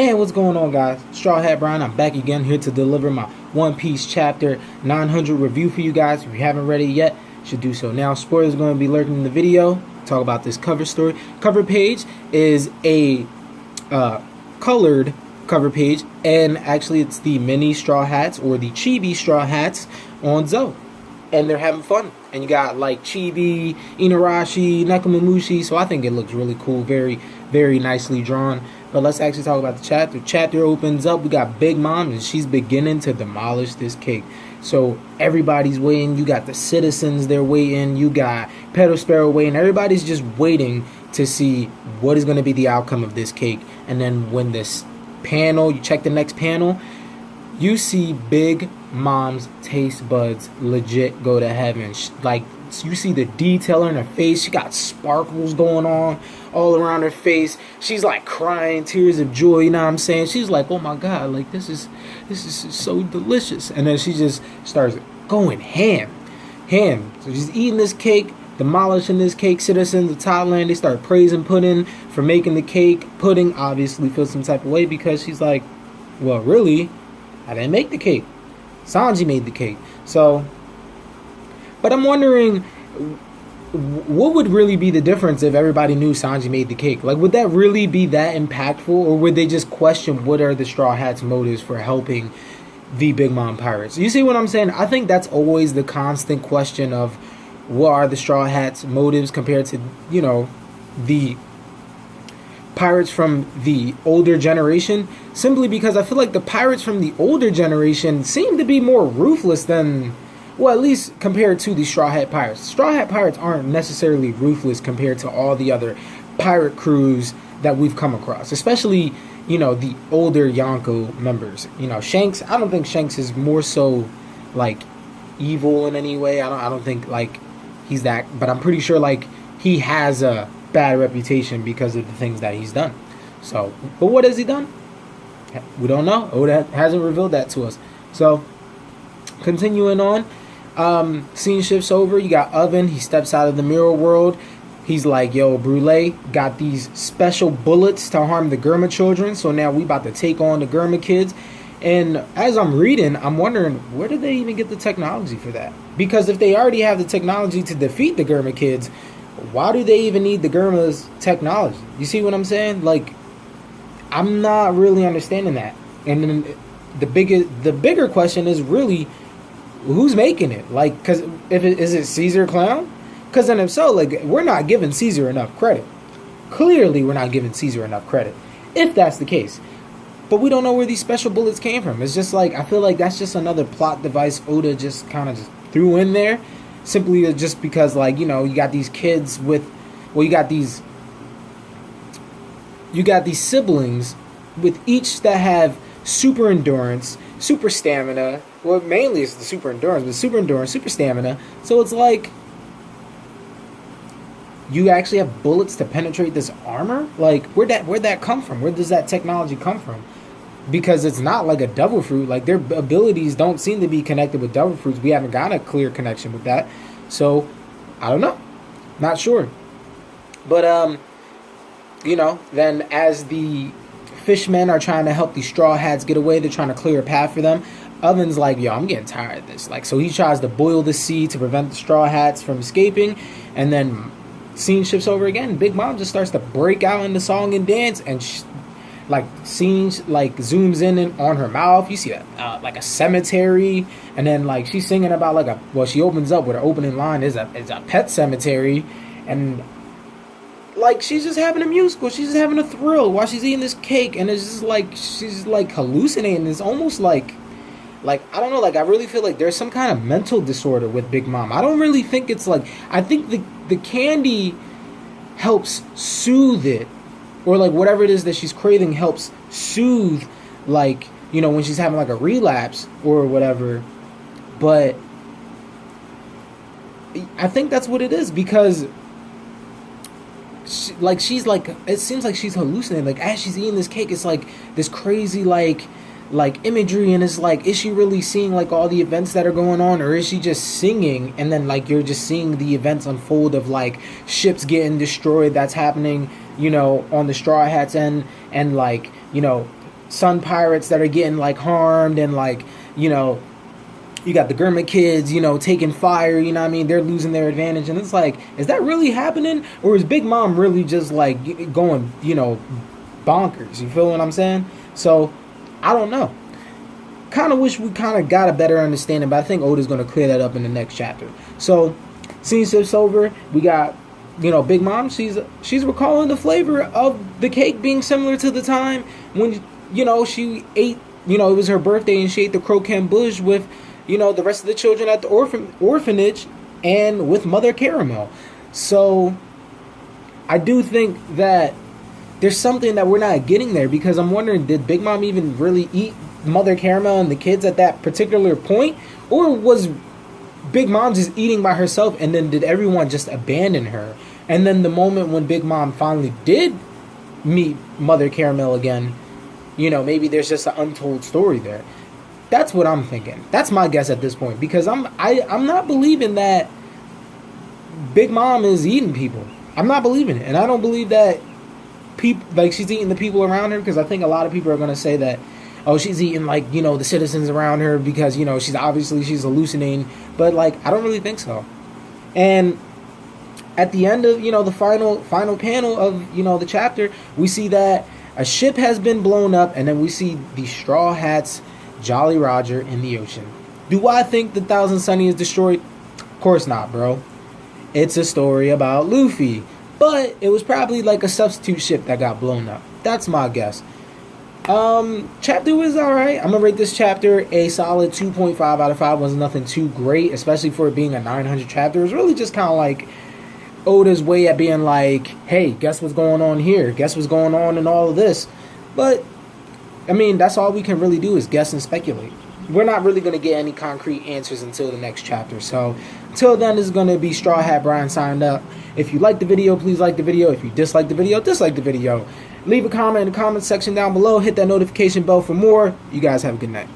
And what's going on, guys? Straw Hat Brian. I'm back again here to deliver my One Piece chapter 900 review for you guys. If you haven't read it yet, you should do so now. Spoilers are going to be lurking in the video. Talk about this cover story. Cover page is a colored cover page, and actually it's the mini Straw Hats or the Chibi Straw Hats on Zou. And they're having fun. And you got like Chibi, Inuarashi, Nekomamushi. So I think it looks really cool. Very, very nicely drawn. But let's actually talk about the chapter. Chapter opens up. We got Big Mom, and she's beginning to demolish this cake. So everybody's waiting. You got the citizens, they're waiting. You got Perospero waiting. Everybody's just waiting to see what is going to be the outcome of this cake. And then when this panel, you check the next panel, you see Big Mom's taste buds legit go to heaven. Like, you see the detail in her face. She got sparkles going on all around her face. She's like crying tears of joy, you know what I'm saying? She's like, oh my god, like this is so delicious. And then she just starts going ham. So she's eating this cake, demolishing this cake. Citizens of Thailand, they start praising Pudding for making the cake. Pudding obviously feels some type of way because she's like, well, really, I didn't make the cake. Sanji made the cake. So, but I'm wondering, what would really be the difference if everybody knew Sanji made the cake? Like, would that really be that impactful? Or would they just question what are the Straw Hats' motives for helping the Big Mom pirates? You see what I'm saying? I think that's always the constant question of what are the Straw Hats' motives compared to, you know, the pirates from the older generation. Simply because I feel like the pirates from the older generation seem to be more ruthless than, well, at least compared to the Straw Hat Pirates. Straw Hat Pirates aren't necessarily ruthless compared to all the other pirate crews that we've come across. Especially, you know, the older Yonko members. You know, Shanks, I don't think Shanks is more so, like, evil in any way. I don't think, like, he's that. But I'm pretty sure, like, he has a bad reputation because of the things that he's done. So, but what has he done? We don't know. Oda hasn't revealed that to us. So, continuing on. Scene shifts over. You got Oven. He steps out of the mirror world. He's like, yo, Brule got these special bullets to harm the Germa children. So now we about to take on the Germa kids. And as I'm reading, I'm wondering, where did they even get the technology for that? Because if they already have the technology to defeat the Germa kids, why do they even need the Germa's technology? You see what I'm saying? Like, I'm not really understanding that. And then the bigger question is really, who's making it? Like, because is it Caesar Clown? Because then if so, like, we're not giving Caesar enough credit. Clearly, we're not giving Caesar enough credit, if that's the case. But we don't know where these special bullets came from. It's just like, I feel like that's just another plot device Oda just kind of just threw in there. Simply just because, like, you know, you got these kids with, well, you got these siblings with each that have super endurance, super stamina. Well, mainly it's the super endurance, but super endurance, super stamina. So it's like, you actually have bullets to penetrate this armor? Like, where'd that come from? Where does that technology come from? Because it's not like a devil fruit. Like, their abilities don't seem to be connected with devil fruits. We haven't got a clear connection with that. So, I don't know. Not sure. But, you know, then as the fishmen are trying to help these Straw Hats get away, they're trying to clear a path for them. Oven's like, yo, I'm getting tired of this. Like, so he tries to boil the sea to prevent the Straw Hats from escaping. And then scene shifts over again. Big Mom just starts to break out into song and dance. And like, scenes, like, zooms in on her mouth. You see like a cemetery. And then, like, she's singing about, like, she opens up with her opening line is a pet cemetery. And, like, she's just having a musical. She's just having a thrill while she's eating this cake. And it's just like, she's, like, hallucinating. It's almost like, I don't know, like, I really feel like there's some kind of mental disorder with Big Mom. I don't really think it's like, I think the candy helps soothe it. Or, like, whatever it is that she's craving helps soothe, like, you know, when she's having, like, a relapse or whatever. But I think that's what it is, because she's like, it seems like she's hallucinating. Like, as she's eating this cake, it's like this crazy, like imagery, and it's like, is she really seeing, like, all the events that are going on, or is she just singing, and then, like, you're just seeing the events unfold of, like, ships getting destroyed that's happening, you know, on the Straw Hats end, and, like, you know, Sun Pirates that are getting like harmed, and like, you know, you got the Gurma kids, you know, taking fire, you know what I mean? They're losing their advantage. And it's like, is that really happening? Or is Big Mom really just like going, you know, bonkers? You feel what I'm saying? So, I don't know. Kind of wish we kind of got a better understanding, but I think Oda's going to clear that up in the next chapter. So, scene shifts over. We got, you know, Big Mom. She's recalling the flavor of the cake being similar to the time when, you know, she ate, you know, it was her birthday and she ate the croquet bush with, you know, the rest of the children at the orphanage and with Mother Caramel. So I do think that there's something that we're not getting there, because I'm wondering, did Big Mom even really eat Mother Caramel and the kids at that particular point? Or was Big Mom just eating by herself, and then did everyone just abandon her? And then the moment when Big Mom finally did meet Mother Caramel again, you know, maybe there's just an untold story there. That's what I'm thinking. That's my guess at this point, because I'm not believing that Big Mom is eating people. I'm not believing it, and I don't believe that people, like, she's eating the people around her, because I think a lot of people are going to say that, oh, she's eating, like, you know, the citizens around her because, you know, she's hallucinating. But like, I don't really think so. And at the end of, you know, the final panel of, you know, the chapter, we see that a ship has been blown up, and then we see the Straw Hats, Jolly Roger, in the ocean. Do I think the Thousand Sunny is destroyed? Of course not, bro. It's a story about Luffy. But it was probably like a substitute ship that got blown up. That's my guess. Chapter was alright. I'm gonna rate this chapter a solid 2.5 out of 5. Was nothing too great, especially for it being a 900 chapter. It was really just kind of like Oda's way at being like, hey, guess what's going on here? Guess what's going on in all of this? But I mean, that's all we can really do is guess and speculate. We're not really going to get any concrete answers until the next chapter. So, until then, this is going to be Straw Hat Brian signed up. If you like the video, please like the video. If you dislike the video, dislike the video. Leave a comment in the comment section down below. Hit that notification bell for more. You guys have a good night.